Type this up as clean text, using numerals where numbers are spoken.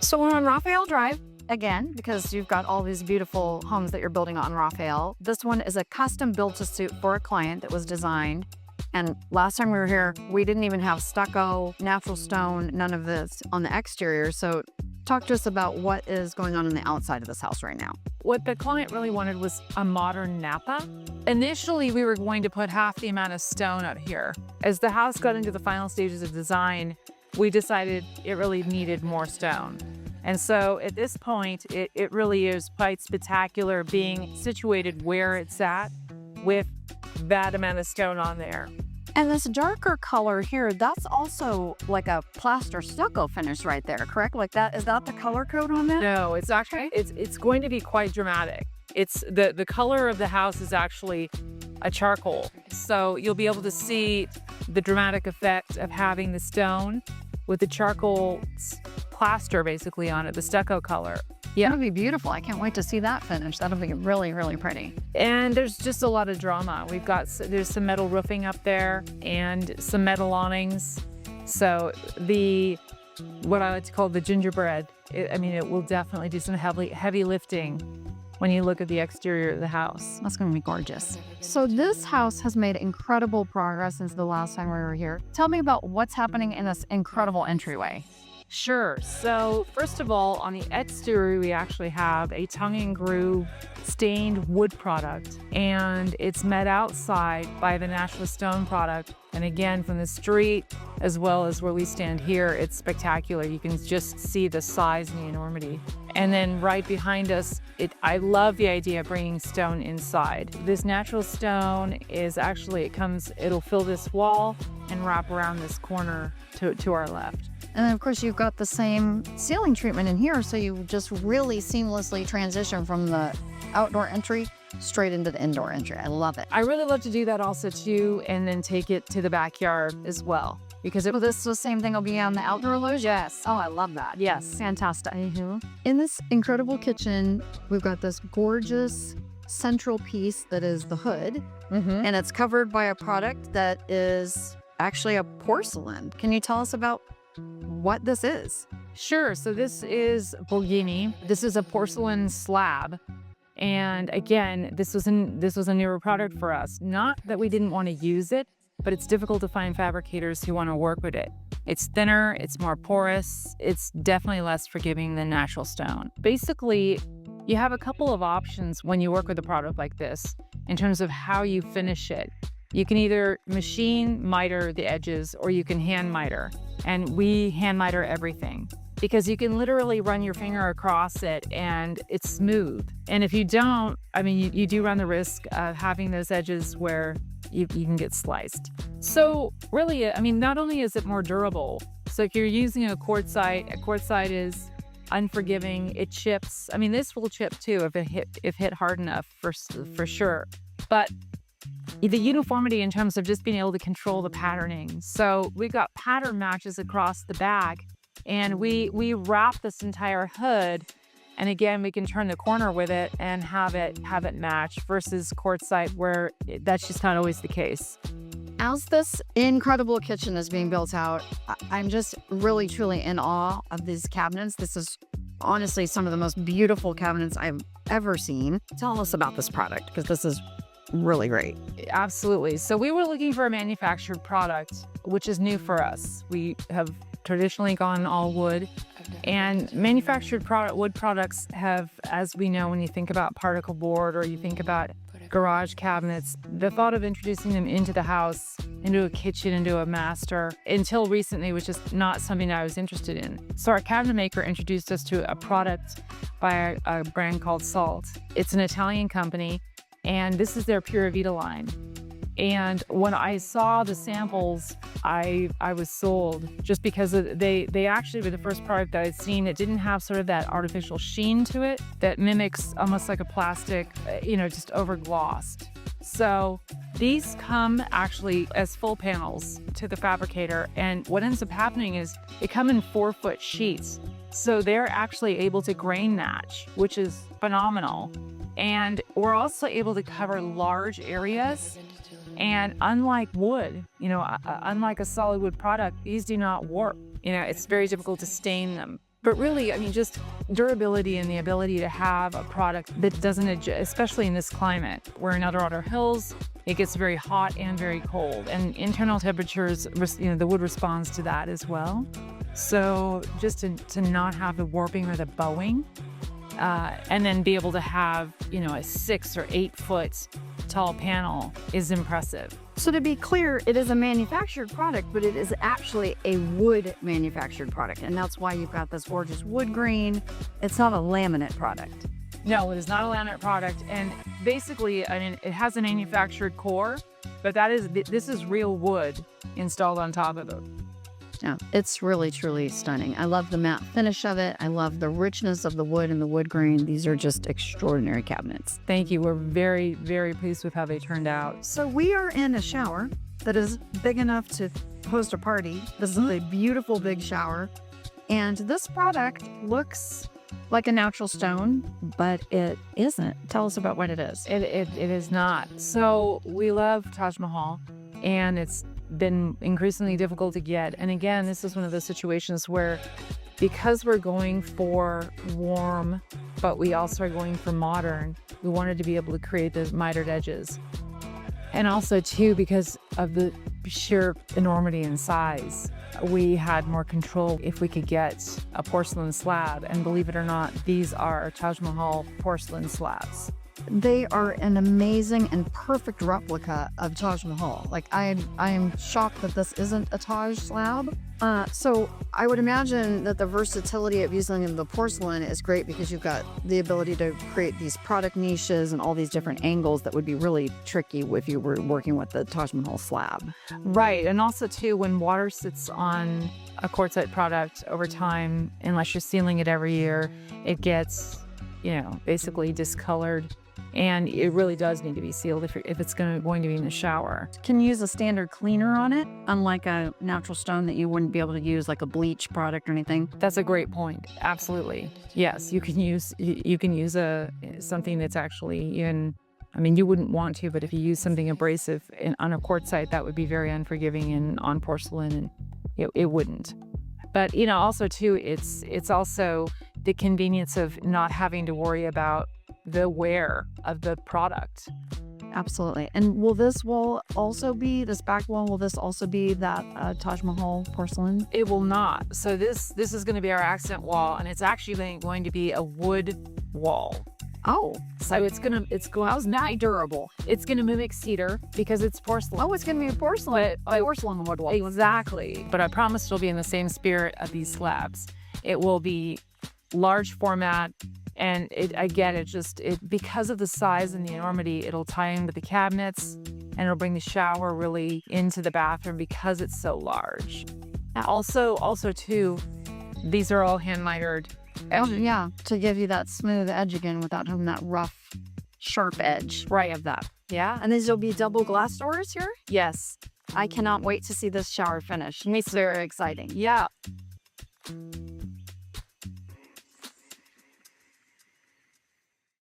So we're on Raphael Drive again, because you've got all these beautiful homes that you're building on Raphael. This one is a custom built-to-suit for a client that was designed. And last time we were here, we didn't even have stucco, natural stone, none of this on the exterior. So talk to us about what is going on the outside of this house right now. What the client really wanted was a modern Napa. Initially, we were going to put half the amount of stone out here. As the house got into the final stages of design, we decided it really needed more stone. And so at this point, it really is quite spectacular being situated where it's at with that amount of stone on there. And this darker color here, that's also like a plaster stucco finish right there, correct? Like that, is that the color code on that? No, it's actually, it's going to be quite dramatic. It's the color of the house is actually a charcoal. So you'll be able to see the dramatic effect of having the stone with the charcoal plaster basically on it, the stucco color. Yeah, it'll be beautiful. I can't wait to see that finish. That'll be really, really pretty. And there's just a lot of drama. There's some metal roofing up there and some metal awnings. So what I like to call the gingerbread, it will definitely do some heavy lifting when you look at the exterior of the house. That's going to be gorgeous. So this house has made incredible progress since the last time we were here. Tell me about what's happening in this incredible entryway. Sure. So first of all, on the exterior, we actually have a tongue and groove stained wood product, and it's met outside by the natural stone product. And again, from the street, as well as where we stand here, it's spectacular. You can just see the size and the enormity. And then right behind us, I love the idea of bringing stone inside. This natural stone is actually, it'll fill this wall and wrap around this corner to our left. And then of course you've got the same ceiling treatment in here, so you just really seamlessly transition from the outdoor entry straight into the indoor entry. I love it. I really love to do that also too, and then take it to the backyard as well. Because this the same thing will be on the outdoor loge? Yes. Oh, I love that. Yes. Fantastic. In this incredible kitchen, we've got this gorgeous central piece that is the hood, and it's covered by a product that is actually a porcelain. Can you tell us about what this is? Sure. So this is Borghini. This is a porcelain slab. And again, this was a newer product for us. Not that we didn't want to use it, but it's difficult to find fabricators who want to work with it. It's thinner, it's more porous, it's definitely less forgiving than natural stone. Basically, you have a couple of options when you work with a product like this in terms of how you finish it. You can either machine miter the edges, or you can hand miter. And we hand miter everything, because you can literally run your finger across it and it's smooth. And if you don't, you do run the risk of having those edges where you can get sliced. So really, not only is it more durable, so if you're using a quartzite is unforgiving, it chips. This will chip too if hit hard enough for sure. But the uniformity in terms of just being able to control the patterning. So we've got pattern matches across the back, and we wrap this entire hood, and again, we can turn the corner with it and have it match, versus quartzite where that's just not always the case. As this incredible kitchen is being built out, I'm just really, truly in awe of these cabinets. This is honestly some of the most beautiful cabinets I've ever seen. Tell us about this product, because this is really great. Absolutely. So we were looking for a manufactured product, which is new for us. We have traditionally gone all wood, and manufactured wood products have, as we know, when you think about particle board or you think about garage cabinets, the thought of introducing them into the house, into a kitchen, into a master, until recently was just not something I was interested in. So our cabinet maker introduced us to a product by a brand called Salt. It's an Italian company, and this is their Pura Vita line. And when I saw the samples, I was sold, just because they actually were the first product that I'd seen. It didn't have sort of that artificial sheen to it that mimics almost like a plastic, just over glossed. So these come actually as full panels to the fabricator. And what ends up happening is they come in 4-foot sheets. So they're actually able to grain match, which is phenomenal. And we're also able to cover large areas. And unlike wood, unlike a solid wood product, these do not warp. It's very difficult to stain them. But really, I mean, just durability and the ability to have a product that doesn't adjust, especially in this climate. We're in Dorado Hills. It gets very hot and very cold, and internal temperatures, the wood responds to that as well. So just to not have the warping or the bowing, and then be able to have, a 6 or 8 foot tall panel is impressive. So to be clear, it is a manufactured product, but it is actually a wood manufactured product. And that's why you've got this gorgeous wood grain. It's not a laminate product. No, it is not a laminate product. And basically, I mean, it has a manufactured core, but this is real wood installed on top of it. Yeah, it's really, truly stunning. I love the matte finish of it. I love the richness of the wood and the wood grain. These are just extraordinary cabinets. Thank you. We're very, very pleased with how they turned out. So we are in a shower that is big enough to host a party. This is a beautiful big shower. And this product looks like a natural stone, but it isn't. Tell us about what it is. It is not. So we love Taj Mahal, and it's been increasingly difficult to get. And again, this is one of those situations where, because we're going for warm, but we also are going for modern, we wanted to be able to create those mitered edges. And also too, because of the sheer enormity and size, we had more control if we could get a porcelain slab. And believe it or not, these are Taj Mahal porcelain slabs. They are an amazing and perfect replica of Taj Mahal. Like, I am shocked that this isn't a Taj slab. So I would imagine that the versatility of using the porcelain is great, because you've got the ability to create these product niches and all these different angles that would be really tricky if you were working with the Taj Mahal slab. Right. And also too, when water sits on a quartzite product over time, unless you're sealing it every year, it gets, basically discolored. And it really does need to be sealed if it's going to be in the shower. Can you use a standard cleaner on it, unlike a natural stone that you wouldn't be able to use, like a bleach product or anything? That's a great point. Absolutely. Yes, you can use something that's actually you wouldn't want to, but if you use something abrasive on a quartzite, that would be very unforgiving, and on porcelain, and it wouldn't. But also too, it's also the convenience of not having to worry about the wear of the product. Absolutely. And will this wall also be, this back wall, will this also be that Taj Mahal porcelain? It will not. So this is going to be our accent wall, and it's actually going to be a wood wall. Oh, so it's not durable. It's gonna mimic cedar because it's porcelain. Oh, it's gonna be a porcelain wood wall. Exactly. But I promise it'll be in the same spirit of these slabs. It will be large format. And because of the size and the enormity, it'll tie in with the cabinets, and it'll bring the shower really into the bathroom because it's so large. Also too, these are all hand mitered. Oh, yeah, to give you that smooth edge again without having that rough, sharp edge. Right, of that. Yeah. And these will be double glass doors here? Yes. I cannot wait to see this shower finish. It's very exciting. Yeah.